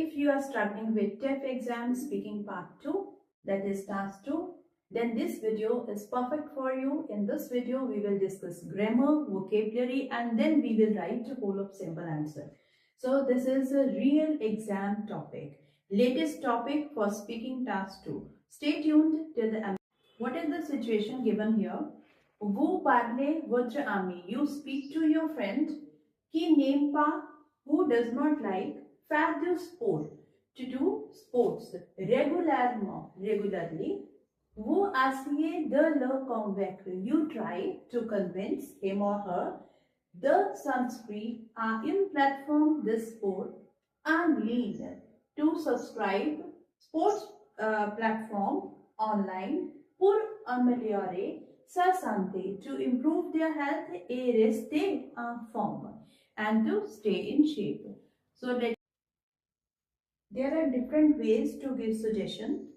if you are struggling with TEF exam speaking part 2, that is task 2, then this video is perfect for you. In this video, we will discuss grammar, vocabulary, and then we will write a whole of simple answer. So this is a real exam topic, latest topic for speaking task 2. Stay tuned till the end. What is the situation given here? Vous parlez votre ami. You speak to your friend qui n'aime pas, who does not like, faire du sport, to do sports regularly. Vous essayez de le convaincre. You try to convince him or her. De s'inscrire à une plateforme de sport en ligne. To subscribe sports platform online pour améliorer sa santé, to improve their health et rester en forme, and to stay in shape. So there are different ways to give suggestion.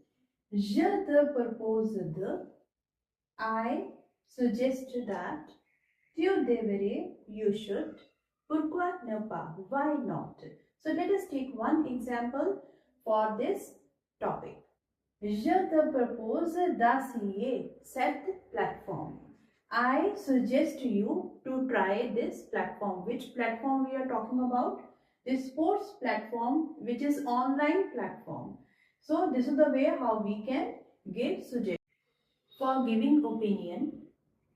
Je te propose de, I suggest that, tu devrais, you should, pourquoi ne pas, why not. So let us take one example for this topic. Je te propose d'essayer cette plateforme. I suggest you to try this platform. Which platform we are talking about? The sports platform, which is online platform. So this is the way how we can give suggestions. For giving opinion,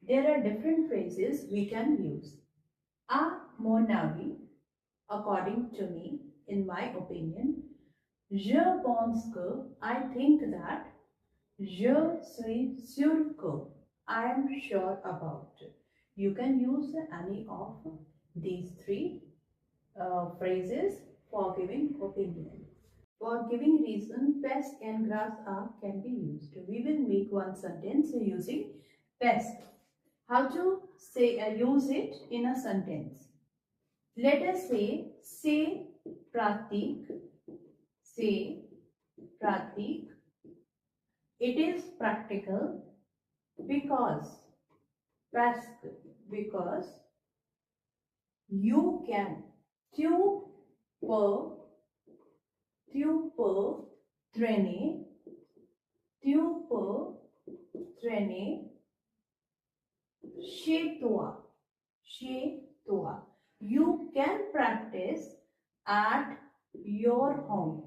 there are different phrases we can use. À mon avis, according to me, in my opinion. Je pense que, I think that. Je suis sûr que, I am sure about. You can use any of these three phrases for giving opinion. For giving reason, pest and grass can be used. We will make one sentence using pest. How to say use it in a sentence? Let us say, c'est pratique. C'est pratique. It is practical because, because you can. Tu peux traîner chez toi. You can practice at your home.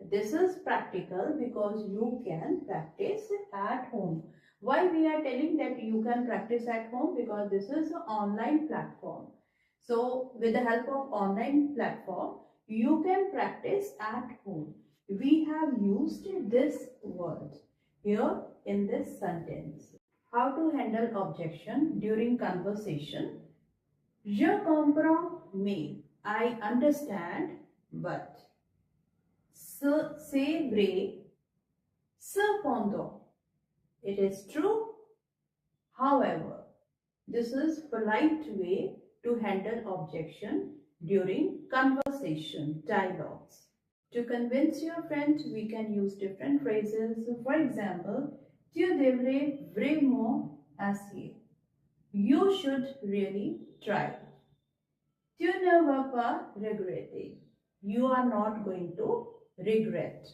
This is practical because you can practice at home. Why we are telling that you can practice at home? Because this is an online platform. So with the help of online platform, you can practice at home. We have used this word here in this sentence. How to handle objection during conversation? Je comprends mais, I understand but. C'est vrai, cependant, it is true, however. This is polite way to handle objection during conversation, dialogues. To convince your friend, we can use different phrases. For example, tu devrais vraiment essayer. You should really try. Tu ne vas pas regretter. You are not going to regret.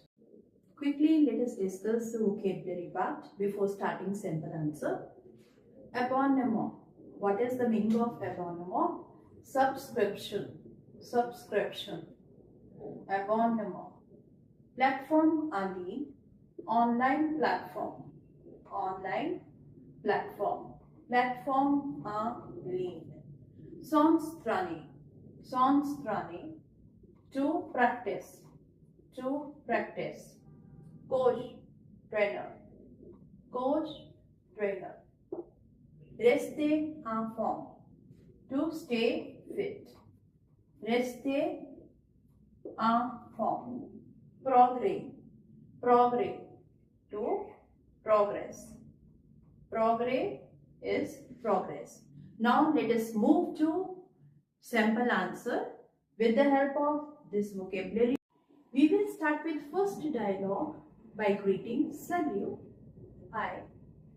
Quickly, let us discuss the vocabulary part before starting simple answer. Abonnement. What is the meaning of abonnement? Subscription. Abonnement. Platform en ligne. Online platform. Platform en ligne. S'entraîner. To practice. Coach, trainer. Rester en forme. To stay fit. Rester en forme. Progrès. To progress. Progrès is progress. Now let us move to simple answer with the help of this vocabulary. We will start with first dialogue by greeting. Salut,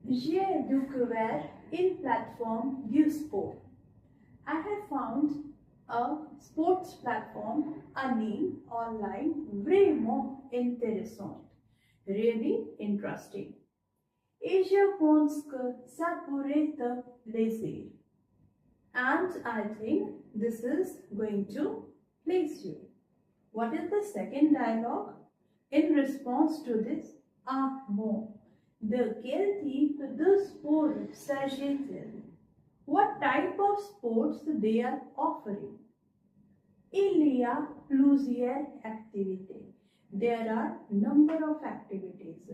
j'ai découvert une plateforme du sport. I have found un sports platform en ligne online vraiment intéressante, really interesting. Et je pense que ça pourrait te plaisir. And I think this is going to please you. What is the second dialogue? In response to this, ah bon, de quel type de sport s'agit-il? What type of sports they are offering? Il y a plusieurs activités. There are number of activities.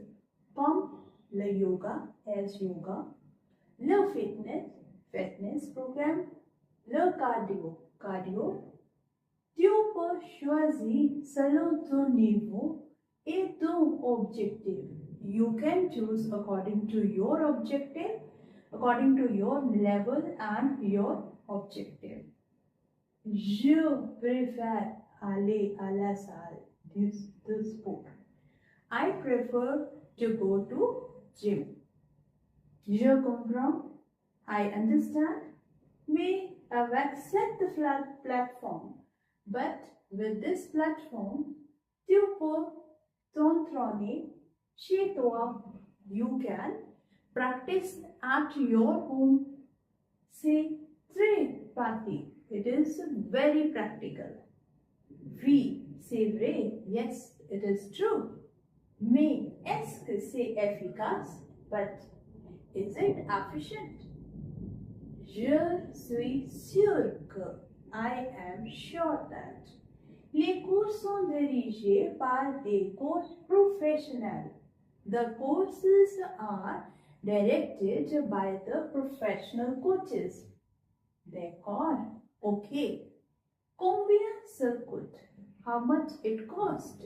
Comme le yoga as yoga, le fitness program, le cardio. Tu peux choisir selon ton niveau et ton objectif. You can choose according to your objective, according to your level and your objective. Je préfère aller à la salle de sport. I prefer to go to gym. Je comprends. I understand. Mais avec cette plateforme, but with this platform, tu peux t'entraîner chez toi. You can practice at your home. C'est très pratique. It is very practical. Oui, c'est vrai. Yes, it is true. Mais est-ce que c'est efficace? But is it efficient? Je suis sûr que. I am sure that. Les cours sont dirigés par des coachs professionnels. The courses are directed by the professional coaches. D'accord. Okay. Combien ça coûte? How much it cost?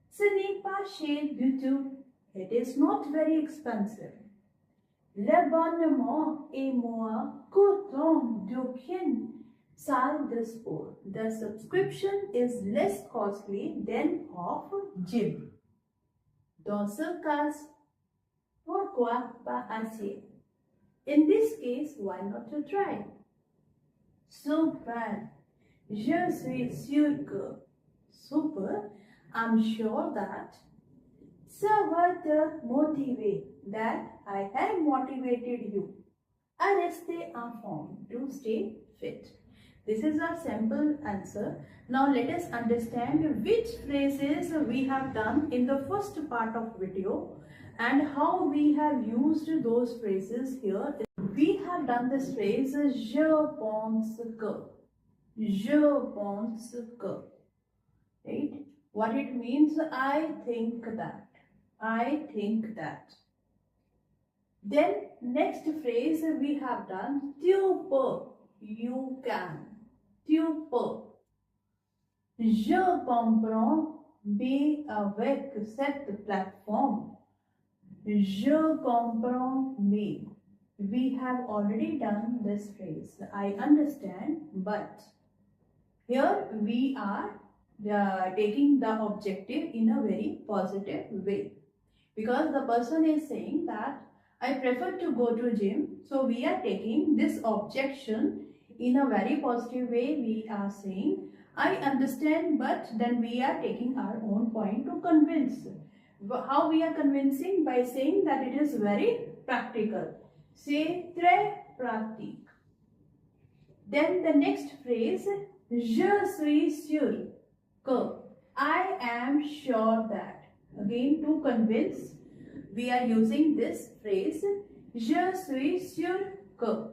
Ce n'est pas cher du tout. It is not very expensive. L'abonnement est moins coûteux d'aucune salle de sport. The subscription is less costly than of gym. Dans ce cas, pourquoi pas essayer? In this case, why not to try? Super. Je suis sûr que. Super. I'm sure that. Ça va te motiver. That I have motivated you. À rester en forme. To stay fit. This is our simple answer. Now let us understand which phrases we have done in the first part of video and how we have used those phrases here. We have done this phrase je pense que. Je pense que. Right? What it means, I think that. I think that. Then next phrase we have done tu peux. You can. Tu peux. Je comprends bien avec cette plateforme. Je comprends bien. We have already done this phrase. I understand, but here we are taking the objective in a very positive way. Because the person is saying that I prefer to go to gym. So we are taking this objection in a very positive way. We are saying I understand, but then we are taking our own point to convince. How we are convincing? By saying that it is very practical. C'est très pratique. Then the next phrase, je suis sûr que. I am sure that. Again, to convince, we are using this phrase, je suis sûr que.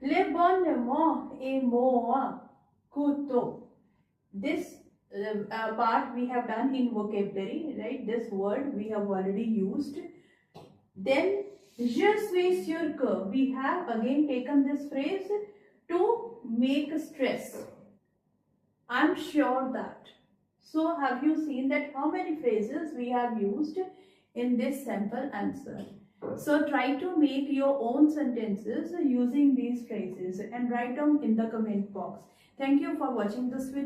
L'abonnement est moins coûteux. This part we have done in vocabulary, right? This word we have already used. Then, je suis sûr que. We have again taken this phrase to make stress. I'm sure that. So, have you seen that how many phrases we have used in this sample answer? So, try to make your own sentences using these phrases and write them in the comment box. Thank you for watching this video.